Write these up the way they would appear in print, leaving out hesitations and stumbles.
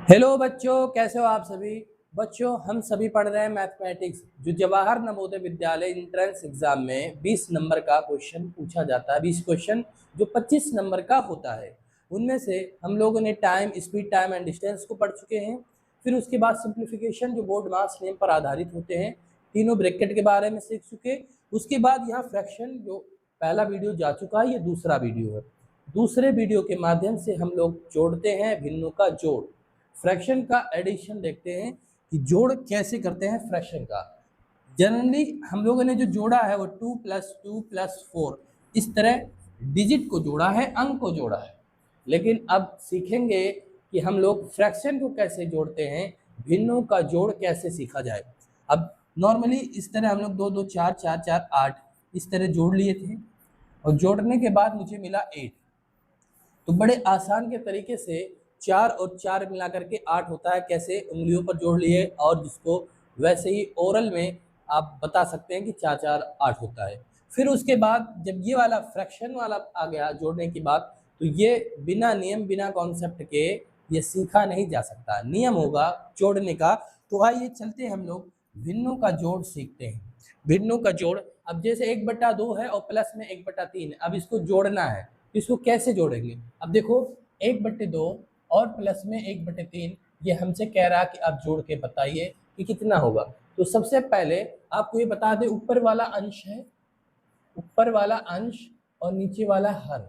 Hello बच्चों, कैसे हो आप सभी। बच्चों, हम सभी पढ़ रहे हैं मैथमेटिक्स। जो जवाहर नवोदय विद्यालय एंट्रेंस एग्जाम में 20 नंबर का क्वेश्चन पूछा जाता है। 20 क्वेश्चन जो 25 नंबर का होता है, उनमें से हम लोगों ने time, speed, time and distance को पढ़ चुके हैं। फिर उसके बाद सिंप्लीफिकेशन जो बोर्ड मास नेम पर आधारित होते हैं, तीनों ब्रैकेट के बारे में सीख चुके। उसके बाद यहाँ फ्रैक्शन जो पहला वीडियो जा चुका है, ये दूसरा वीडियो है। दूसरे वीडियो के माध्यम से हम लोग जोड़ते हैं भिन्नों का जोड़, फ्रैक्शन का एडिशन देखते हैं कि जोड़ कैसे करते हैं फ्रैक्शन का। जनरली हम लोगों ने जो जोड़ा है वो 2 + 2 + 4 इस तरह डिजिट को जोड़ा है, अंक को जोड़ा है। लेकिन अब सीखेंगे कि हम लोग फ्रैक्शन को कैसे जोड़ते हैं, भिन्नों का जोड़ कैसे सीखा जाए। अब नॉर्मली इस तरह हम लोग 2 2 4 4 4 8 इस तरह जोड़ लिए थे, और जोड़ने के बाद मुझे मिला 8। तो बड़े आसान के तरीके से 4 और 4 मिला करके 8 होता है, कैसे उंगलियों पर जोड़ लिए, और जिसको वैसे ही ओरल में आप बता सकते हैं कि 4 4 8 होता है। फिर उसके बाद जब ये वाला फ्रैक्शन वाला आ गया जोड़ने की बात, तो ये बिना नियम, बिना कॉन्सेप्ट के ये सीखा नहीं जा सकता, नियम होगा जोड़ने का। तो आइए चलते हैं, हम लोग भिन्नों का जोड़ सीखते हैं। भिन्नों का जोड़, अब जैसे 1/2 है और प्लस में 1/3 है, अब इसको जोड़ना है। इसको कैसे जोड़ेंगे? अब देखो, 1/2 और प्लस में 1/3, ये हमसे कह रहा कि आप जोड़ के बताइए कि कितना होगा। तो सबसे पहले आपको ये बता दें, ऊपर वाला अंश है, ऊपर वाला अंश और नीचे वाला हर,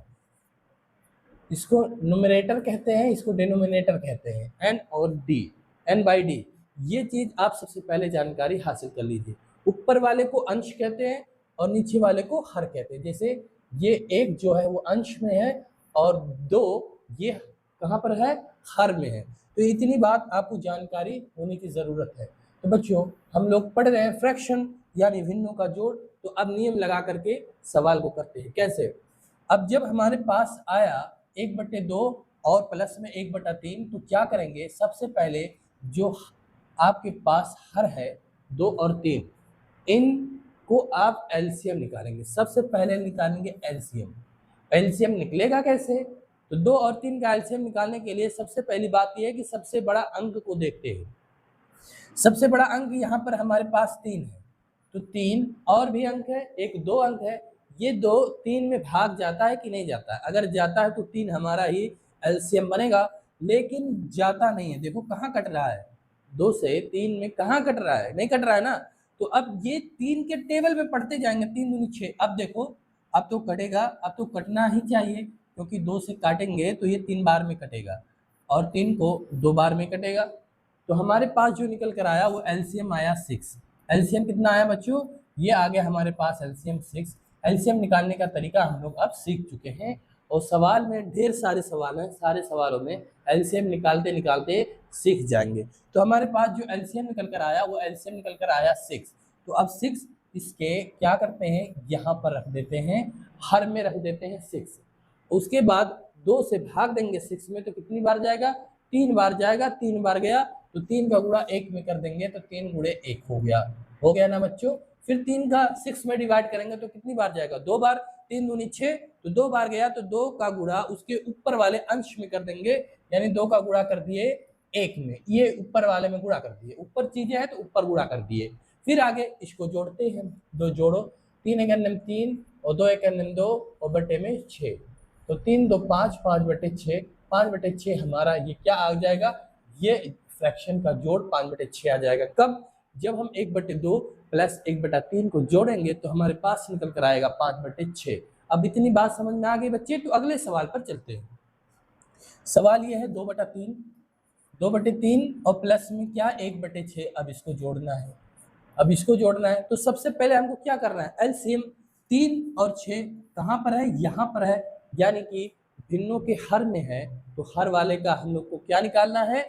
इसको न्यूमरेटर कहते हैं, इसको डिनोमिनेटर कहते हैं। एन और डी, n/d, ये चीज आप सबसे पहले जानकारी हासिल कर लीजिए। ऊपर वाले को अंश कहते हैं और नीचे वाले को हर कहते हैं। जैसे ये एक जो है वो अंश में है, और 2 ये कहाँ पर है, हर में है। तो इतनी बात आपको जानकारी होने की जरूरत है। तो बच्चों, हम लोग पढ़ रहे हैं फ्रैक्शन यानी भिन्नों का जोड़। तो अब नियम लगा करके सवाल को करते हैं। कैसे? अब जब हमारे पास आया 1/2 और प्लस में 1/3, तो क्या करेंगे? सबसे पहले जो आपके पास हर है 2 और 3, इनको आप एलसीएम निकालेंगे। सबसे पहले निकालेंगे एलसीएम। एलसीएम निकलेगा कैसे? तो 2 और 3 का एलसीएम निकालने के लिए सबसे पहली बात यह है कि सबसे बड़ा अंक को देखते हैं। सबसे बड़ा अंक यहाँ पर हमारे पास 3 है, तो 3 और भी अंक है, एक 2 अंक है। ये 2 3 में भाग जाता है कि नहीं जाता है? अगर जाता है तो 3 हमारा ही एलसीएम बनेगा, लेकिन जाता नहीं है। देखो कहाँ कट रहा है, 2 से 3 में कहाँ कट रहा है? नहीं कट रहा है ना। तो अब ये 3 के टेबल में पढ़ते जाएंगे, 3 दूनी 6। अब देखो, अब तो कटेगा, अब तो कटना ही चाहिए, क्योंकि 2 से काटेंगे तो ये 3 बार में कटेगा, और 3 को 2 बार में कटेगा। तो हमारे पास जो निकल कर आया वो एलसीएम आया 6। एलसीएम कितना आया बच्चों? ये आ गया हमारे पास एलसीएम 6। एलसीएम निकालने का तरीका हम लोग अब सीख चुके हैं, और सवाल में ढेर सारे सवाल हैं, सारे सवालों में एलसीएम निकालते निकालते सीख जाएंगे। तो हमारे पास जो एलसीएम निकल कर आया वो एलसीएम निकल कर आया 6। तो अब 6 इसके क्या करते हैं, यहाँ पर रख देते हैं, हर में रख देते हैं 6। उसके बाद 2 से भाग देंगे 6 में, तो कितनी बार जाएगा? 3 बार जाएगा। 3 बार गया तो 3 का गुणा 1 में कर देंगे, तो 3 गुणे 1 हो गया ना बच्चों। फिर 3 का 6 में डिवाइड करेंगे तो कितनी बार जाएगा? 2 बार। 3 दूनी 6, तो 2 बार गया, तो 2 का गुणा उसके ऊपर वाले अंश में कर देंगे, यानी 2 का गुणा कर दिए 1 में, ये ऊपर वाले में गुणा कर दिए, ऊपर चीजें हैं तो ऊपर गुणा कर दिए। फिर आगे इसको जोड़ते हैं, 2 जोड़ो, 3 एक 3 और 2 एक 2 और बटे में 6, तो 3 2 5, 5/6, 5/6 हमारा ये क्या आ जाएगा? ये फ्रैक्शन का जोड़ 5/6 आ जाएगा। कब? जब हम 1/2 प्लस 1/3 को जोड़ेंगे तो हमारे पास निकल कर आएगा 5/6। अब इतनी बात समझ में आ गई बच्चे? तो अगले सवाल पर चलते हैं। सवाल ये है 2/3, 2/3 और प्लस में क्या 1/6। अब इसको जोड़ना है, अब इसको जोड़ना है। तो सबसे पहले हमको क्या करना है? एलसीएम 3 और 6 कहाँ पर है? यहाँ पर है, यानी कि भिन्नों के हर में है, तो हर वाले का हम लोग को क्या निकालना है?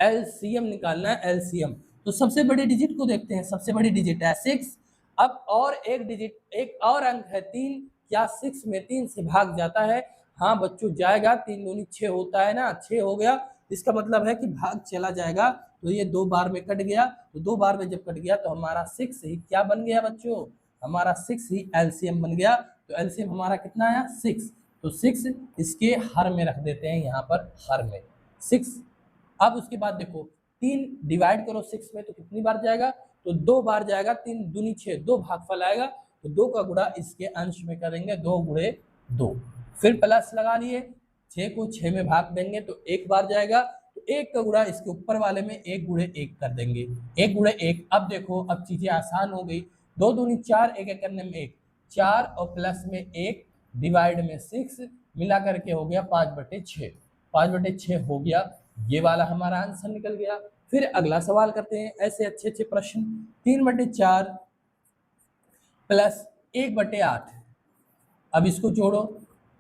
एलसीएम निकालना है, एलसीएम। तो सबसे बड़ी डिजिट को देखते हैं, सबसे बड़ी डिजिट है 6। अब और एक डिजिट, एक और अंक है 3, क्या 6 में 3 से भाग जाता है? हाँ बच्चों जाएगा, 3 दूनी 6 होता है ना, 6 हो गया। इसका मतलब है कि भाग चला जाएगा, तो ये 2 बार में कट गया। तो 2 बार में जब कट गया तो हमारा 6 ही क्या बन गया बच्चों? हमारा 6 ही एलसीएम बन गया। तो एलसीएम हमारा कितना आया? 6। तो 6 इसके हर में रख देते हैं, यहाँ पर हर में 6। अब उसके बाद देखो 3 डिवाइड करो 6 में तो कितनी बार जाएगा, तो 2 बार जाएगा। 3 दूनी 6, 2 भागफल आएगा तो 2 का गुणा इसके अंश में करेंगे, 2 गुणे 2। फिर प्लस लगा लिए, 6 को 6 में भाग देंगे तो 1 बार जाएगा, तो 1 का गुणा इसके ऊपर वाले में 1 गुणे 1 कर देंगे, 1 गुणे 1। अब देखो अब चीजें आसान हो गई, 2 दूनी 4, 1 एक करने में 1, 4 और प्लस में 1 डिवाइड में 6 मिला करके हो गया 5/6, 5/6 हो गया। ये वाला हमारा आंसर निकल गया। फिर अगला सवाल करते हैं ऐसे अच्छे अच्छे प्रश्न। 3/4 प्लस 1/8, अब इसको जोड़ो।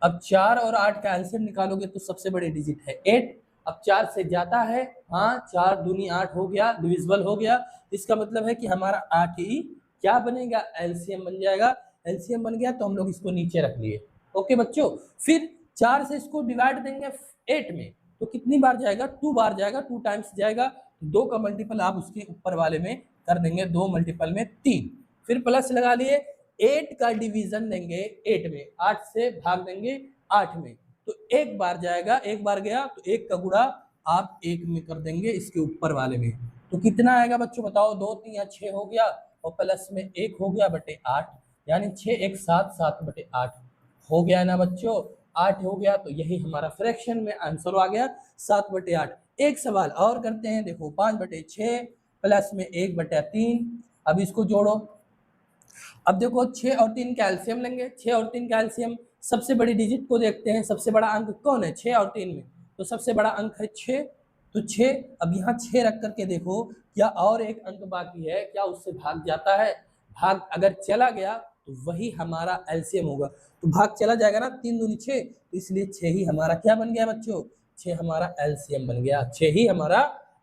अब 4 और 8 का आंसर निकालोगे तो सबसे बड़ी डिजिट है 8। अब 4 से जाता है, हाँ 4 दूनी 8 हो गया, डिविजिबल हो गया। इसका मतलब है कि हमारा 8 ही क्या बनेगा, एलसीएम बन जाएगा। एलसीएम बन गया तो हम लोग इसको नीचे रख लिए। ओके बच्चों, फिर 4 से इसको डिवाइड देंगे 8 में तो कितनी बार जाएगा, 2 बार जाएगा, 2 टाइम्स जाएगा। 2 का मल्टीपल आप उसके ऊपर वाले में कर देंगे, 2 मल्टीपल में 3। फिर प्लस लगा लिए, 8 का डिवीजन देंगे 8 में, 8 से भाग देंगे 8 में तो 1 बार जाएगा, 1 बार गया तो 1 का गुणा आप 1 में कर देंगे इसके ऊपर वाले में। तो कितना आएगा बच्चों बताओ, 2 3 6 हो गया और प्लस में 1 हो गया बटे 8, यानी 6 1 7, 7/8 हो गया ना बच्चों, 8 हो गया। तो यही हमारा फ्रैक्शन में आंसर आ गया 7/8। एक सवाल और करते हैं, देखो 5/6 प्लस में 1/3, अब इसको जोड़ो। अब देखो 6 और 3 का एलसीएम लेंगे, 6 और 3 का एलसीएम, सबसे बड़ी डिजिट को देखते हैं, सबसे बड़ा अंक कौन है 6 और 3 में, तो सबसे बड़ा अंक है 6, तो 6। अब यहाँ 6 रख करके देखो क्या और एक अंक बाकी है, क्या उससे भाग जाता है, भाग अगर चला गया तो वही हमारा एलसीएम होगा। तो भाग चला जाएगा ना, 3 दूनी 6, तो इसलिए 6 ही हमारा क्या बन गया बच्चों, 6 हमारा एलसीएम बन गया, 6 ही हमारा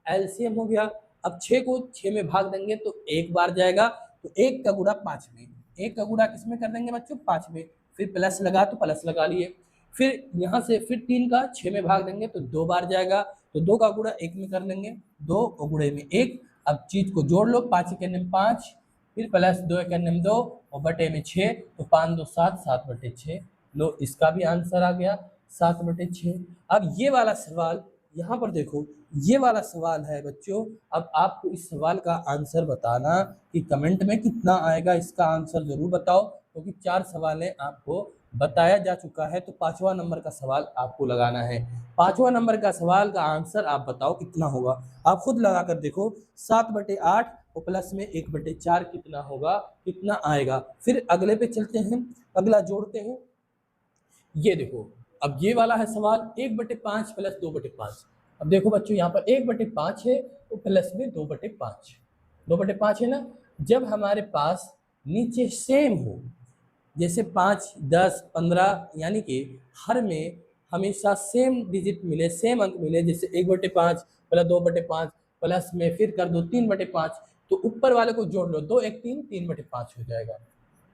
एलसीएम हो गया। अब 6 को 6 में भाग देंगे तो 1 बार जाएगा, तो 1 का गुणा 5 में, 1 का गुणा किस में कर देंगे बच्चों, 5 में। फिर प्लस लगा तो प्लस लगा लिए। फिर यहाँ से फिर 3 का 6 में भाग देंगे तो 2 बार जाएगा, तो 2 का गुणा 1 में कर लेंगे, 2 और गुणे में 1। अब चीज को जोड़ लो, 5 1 में 5, फिर प्लस 2 1 में 2 और बटे में 6, तो 5 2 7, 7/6। लो इसका भी आंसर आ गया 7/6। अब ये वाला सवाल यहाँ पर देखो, ये वाला सवाल है बच्चों। अब आपको इस सवाल का आंसर बताना कि कमेंट में कितना आएगा, इसका आंसर जरूर बताओ, क्योंकि 4 सवालें आपको बताया जा चुका है। तो 5वां नंबर का सवाल आपको लगाना है। 5वां नंबर का सवाल का आंसर आप बताओ कितना होगा, आप खुद लगा कर देखो। 7/8 और प्लस में 1/4 कितना होगा, कितना आएगा। फिर अगले पे चलते हैं, अगला जोड़ते हैं। ये देखो अब ये वाला है सवाल 1/5 प्लस 2/5। अब देखो बच्चों यहाँ पर 1/5 है तो प्लस में 2/5, 2/5 है ना। जब हमारे पास नीचे सेम हो, जैसे 5 10 15, यानी कि हर में हमेशा सेम डिजिट मिले, सेम अंक मिले, जैसे 1/5 प्लस 2/5 प्लस में फिर कर दो 3/5, तो ऊपर वाले को जोड़ लो, 2 1 3, 3/5 हो जाएगा।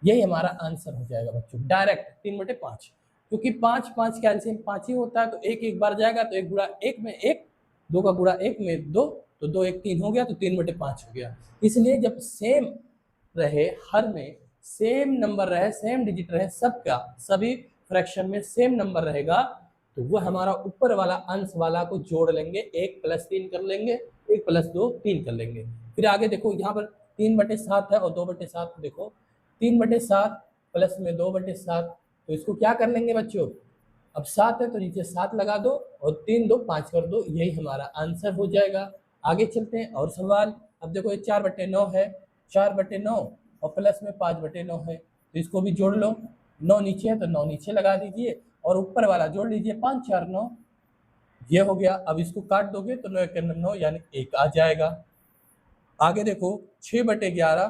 यही हमारा आंसर हो जाएगा बच्चों, डायरेक्ट 3/5, क्योंकि 5 5 का एलसीएम 5 ही होता है। तो 1 1 बार जाएगा तो 1 गुणा 1 में 1, 2 का गुणा 1 में 2, तो 2 1 3 हो गया, तो 3/5 हो गया। इसलिए जब सेम रहे, हर में सेम नंबर रहे, सेम डिजिट रहे, सबका सभी फ्रैक्शन में सेम नंबर रहेगा, तो वो हमारा ऊपर वाला अंश वाला को जोड़ लेंगे, 1 + 3 कर लेंगे, 1 + 2 3 कर लेंगे। फिर आगे देखो यहाँ पर 3/7 है और 2/7, देखो 3/7 प्लस में 2/7, तो इसको क्या कर लेंगे बच्चों, अब 7 है तो नीचे 7 लगा दो और 3 2 5 कर दो, यही हमारा आंसर हो जाएगा। आगे चलते हैं और सवाल। अब देखो ये 4/9 है, 4/9 और प्लस में 5/9 है, तो इसको भी जोड़ लो। 9 नीचे है तो 9 नीचे लगा दीजिए और ऊपर वाला जोड़ लीजिए, 5 4 9, ये हो गया। अब इसको काट दोगे तो 9 1 9, यानी 1 आ जाएगा। आगे देखो 6/11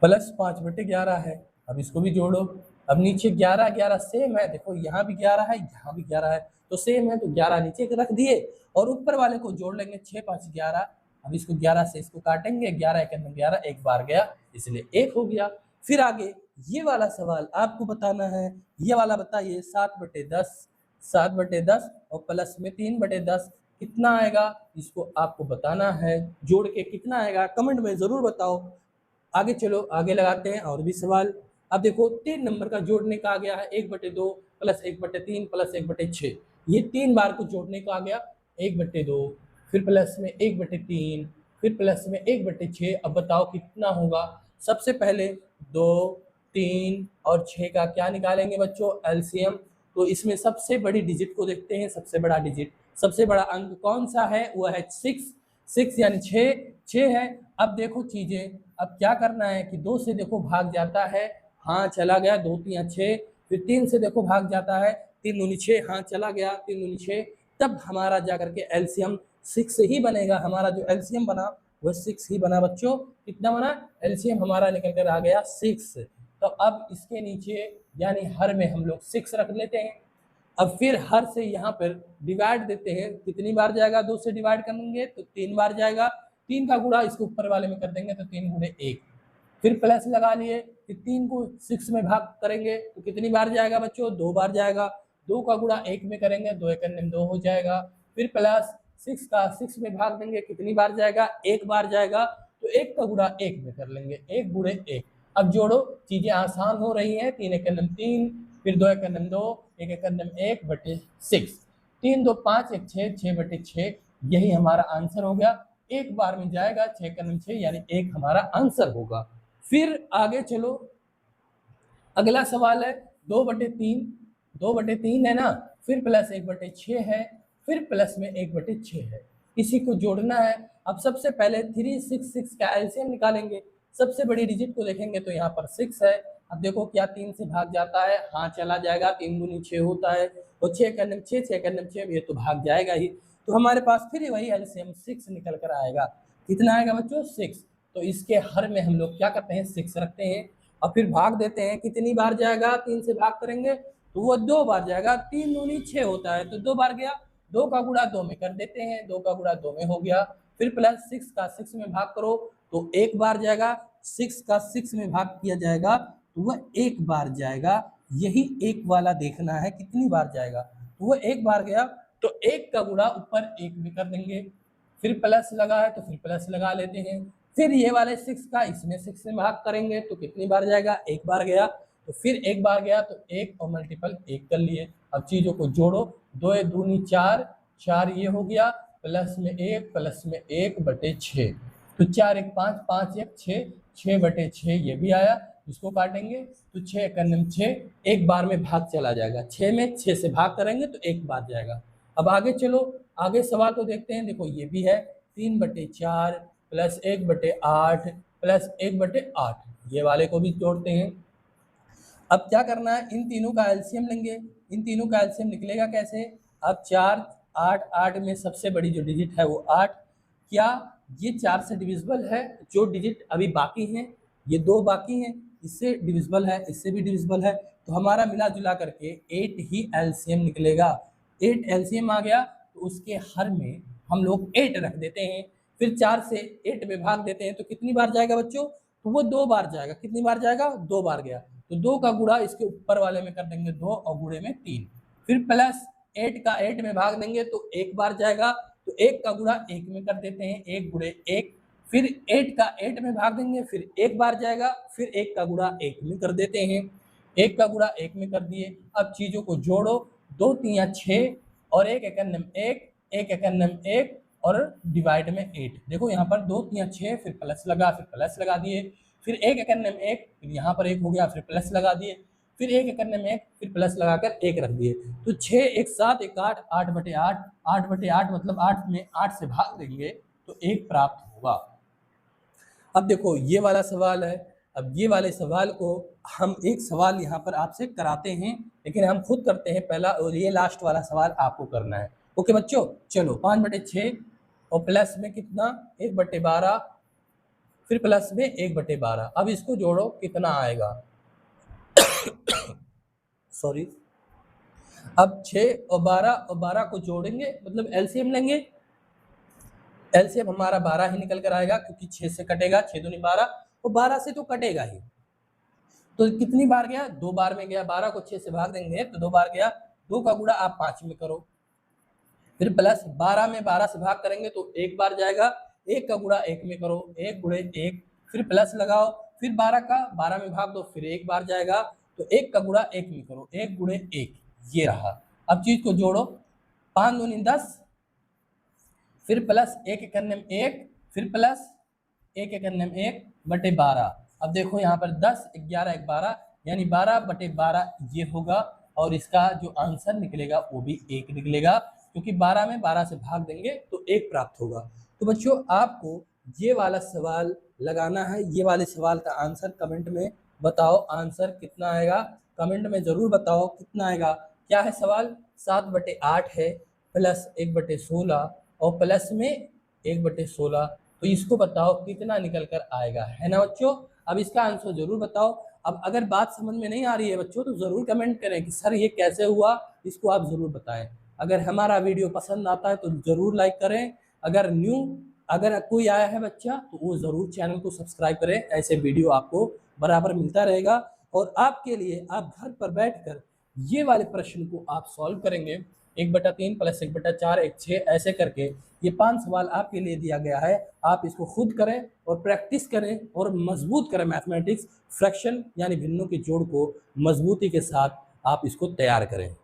प्लस 5/11 है, अब इसको भी जोड़ो। अब नीचे 11 11 सेम है, देखो यहाँ भी 11 है, यहाँ भी 11 है, तो सेम है, तो 11 नीचे रख दिए और ऊपर वाले को जोड़ लेंगे, 6 5 11। अब इसको 11 से इसको काटेंगे, 11 1 11, 1 बार गया, इसलिए 1 हो गया। फिर आगे ये वाला सवाल आपको बताना है, ये वाला बताइए 7/10, 7/10 और प्लस में 3/10 कितना आएगा, इसको आपको बताना है। जोड़ के कितना आएगा कमेंट में जरूर बताओ। आगे चलो, आगे लगाते हैं और भी सवाल। अब देखो 3 नंबर का जोड़ने का आ गया है, 1/2 प्लस 1/3 प्लस 1/6, ये 3 बार को जोड़ने का आ गया। 1/2, फिर प्लस में 1/3, फिर प्लस में 1/6। अब बताओ कितना होगा। सबसे पहले 2, 3 और 6 का क्या निकालेंगे बच्चों, एलसीएम। तो इसमें सबसे बड़ी डिजिट को देखते हैं, सबसे बड़ा डिजिट, सबसे बड़ा अंक कौन सा है, वो है 6 यानी 6 है। अब देखो चीजें, अब क्या करना है कि 2 से देखो भाग जाता है, हाँ चला गया, 2 3 6। फिर 3 से देखो भाग जाता है, 3 दूनी 6, हाँ चला गया, 3 दूनी 6। तब हमारा जाकर के एलसीएम 6 ही बनेगा। हमारा जो एलसीएम बना वह 6 ही बना बच्चों। कितना बना, एलसीएम हमारा निकल कर आ गया 6। तो अब इसके नीचे यानी हर में हम लोग 6 रख लेते हैं। अब फिर हर से यहाँ पर डिवाइड देते हैं, कितनी बार जाएगा, 2 से डिवाइड करेंगे तो 3 बार जाएगा। 3 का गुणा इसके ऊपर वाले में कर देंगे तो 3 गुणे 1। फिर प्लस लगा लिए कि 3 को 6 में भाग करेंगे तो कितनी बार जाएगा बच्चों, 2 बार जाएगा। 2 का गुणा 1 में करेंगे, 2 1 2 हो जाएगा। फिर प्लस 6 का 6 में भाग देंगे, कितनी बार जाएगा, 1 बार जाएगा। तो 1 का गुणा 1 में कर लेंगे, 1 गुणे 1। अब जोड़ो, चीजें आसान हो रही हैं। 3 1 3, फिर 2 1 2, 1 1 1/6, 3 2 5 1 6, 6/6। यही हमारा आंसर हो गया। एक बार में जाएगा, 6 6 यानी 1 हमारा आंसर होगा। फिर आगे चलो, अगला सवाल है 2/3, 2/3 है ना, फिर प्लस 1/6 है, फिर प्लस में 1/6 है। इसी को जोड़ना है। अब सबसे पहले 3 6 6 का एलसीएम निकालेंगे। सबसे बड़ी डिजिट को देखेंगे तो यहाँ पर 6 है। अब देखो क्या 3 से भाग जाता है, हाँ चला जाएगा, 3 दूनी 6 होता है, और 6 का 6, 6 का 6, ये तो भाग जाएगा ही। तो हमारे पास फिर वही एलसीएम 6 निकल कर आएगा। कितना आएगा बच्चों, 6। तो इसके हर में हम लोग क्या करते हैं, 6 रखते हैं और फिर भाग देते हैं। कितनी बार जाएगा, 3 से भाग करेंगे तो वो 2 बार जाएगा। 3 दूनी 6 होता है तो 2 बार गया। 2 का गुणा 2 में कर देते हैं, 2 का गुणा 2 में हो गया। फिर प्लस 6 का 6 में भाग करो तो 1 बार जाएगा। 6 का 6 में भाग किया जाएगा तो वह 1 बार जाएगा। यही 1 वाला देखना है कितनी बार जाएगा। तो वह 1 बार गया तो 1 का गुणा ऊपर 1 में कर देंगे। फिर प्लस लगा है तो फिर प्लस लगा लेते हैं। फिर ये वाले 6 का इसमें 6 से भाग करेंगे तो कितनी बार जाएगा, 1 बार गया। तो फिर 1 बार गया तो 1 और मल्टीपल 1 कर लिए। अब चीजों को जोड़ो, 2 दूनी 4, 4 ये हो गया, प्लस में 1, प्लस में 1/6। तो 4 1 5, 5 1 6, 6/6 ये भी आया। इसको काटेंगे तो 6 1 6, 1 बार में भाग चला जाएगा। 6 में 6 से भाग करेंगे तो 1 बार जाएगा। अब आगे चलो, आगे सवाल को देखते हैं। देखो ये भी है 3/4 प्लस 1/8 प्लस 1/8, ये वाले को भी जोड़ते हैं। अब क्या करना है, इन तीनों का एलसीएम लेंगे। इन तीनों का एलसीएम निकलेगा कैसे, अब 4 8 8 में सबसे बड़ी जो डिजिट है वो 8। क्या ये 4 से डिविजिबल है, जो डिजिट अभी बाकी हैं ये 2 बाकी हैं, इससे डिविजिबल है, इससे भी डिविजिबल है। तो हमारा मिला जुला करके 8 ही एलसीएम निकलेगा। 8 एलसीएम आ गया तो उसके हर में हम लोग 8 रख देते हैं। फिर 4 से 8 में भाग देते हैं तो कितनी बार जाएगा बच्चों, तो वो 2 बार जाएगा। कितनी बार जाएगा, 2 बार गया। तो 2 का गुणा इसके ऊपर वाले में कर देंगे 2 और गुणे में 3। फिर प्लस 8 का 8 में भाग देंगे तो 1 बार जाएगा। तो 1 का गुणा 1 में कर देते हैं, 1 गुणे 1। फिर 8 का 8 में भाग देंगे, फिर 1 बार जाएगा। फिर 1 का गुणा 1 में कर देते हैं, 1 का गुणा 1 में कर दिए। अब चीजों को जोड़ो, 2 3 6 और 1 1 1, 1 1 1 और डिवाइड में 8। देखो यहाँ पर 2 3 6, फिर प्लस लगा, फिर प्लस लगा दिए। फिर 1 1 1, फिर यहाँ पर 1 हो गया, फिर प्लस लगा दिए। फिर 1 1 1, फिर प्लस लगाकर 1 रख दिए। तो 6 1 7 1 8, 8/8, 8/8 मतलब 8 में 8 से भाग देंगे तो 1 प्राप्त होगा। अब देखो ये वाला सवाल है। अब ये वाले सवाल को हम एक सवाल यहाँ पर आपसे कराते हैं, लेकिन हम खुद करते हैं पहला, और ये लास्ट वाला सवाल आपको करना है। ओके बच्चों, चलो 5/6 और प्लस में कितना 1/12, फिर प्लस में 1/12। अब इसको जोड़ो कितना आएगा सॉरी। अब 6 और 12 को जोड़ेंगे, मतलब एलसीएम लेंगे। एलसीएम हमारा 12 ही निकल कर आएगा, क्योंकि 6 से कटेगा, 6 दूनी 12 और 12 से तो कटेगा ही। तो कितनी बार गया, 2 बार में गया। 12 को 6 से भाग देंगे तो 2 बार गया। 2 का गुणा आप 5 में करो। फिर प्लस 12 में 12 से भाग करेंगे तो 1 बार जाएगा। 1 का गुणा 1 में करो, 1 गुणे 1। फिर प्लस लगाओ, फिर 12 का 12 में भाग दो, फिर 1 बार जाएगा। तो 1 का गुणा 1 में करो, 1 गुणे 1, ये रहा। अब चीज को जोड़ो, 5 दूनी 10 फिर प्लस 1 फिर प्लस 1/12। अब देखो यहाँ पर 10, 11, 12 यानी 12/12 ये होगा, और इसका जो आंसर निकलेगा वो भी 1 निकलेगा, क्योंकि 12 में 12 से भाग देंगे तो 1 प्राप्त होगा। तो बच्चों आपको ये वाला सवाल लगाना है, ये वाले सवाल का आंसर कमेंट में बताओ, आंसर कितना आएगा कमेंट में ज़रूर बताओ कितना आएगा। क्या है सवाल? 7/8 है, प्लस 1/16 और प्लस में 1/16, तो इसको बताओ कितना निकल कर आएगा, है ना बच्चों। अब इसका आंसर जरूर बताओ। अब अगर बात समझ में नहीं आ रही है बच्चों तो ज़रूर कमेंट करें कि सर ये कैसे हुआ, इसको आप ज़रूर बताएं। अगर हमारा वीडियो पसंद आता है तो ज़रूर लाइक करें। अगर कोई आया है बच्चा तो वो ज़रूर चैनल को सब्सक्राइब करें, ऐसे वीडियो आपको बराबर मिलता रहेगा। और आपके लिए आप घर पर बैठकर ये वाले प्रश्न को आप सॉल्व करेंगे, 1/3 प्लस 1/4 1/6 ऐसे करके ये 5 सवाल आपके लिए दिया गया है। आप इसको खुद करें और प्रैक्टिस करें और मजबूत करें मैथमेटिक्स, फ्रैक्शन यानी भिन्नों के जोड़ को मजबूती के साथ आप इसको तैयार करें।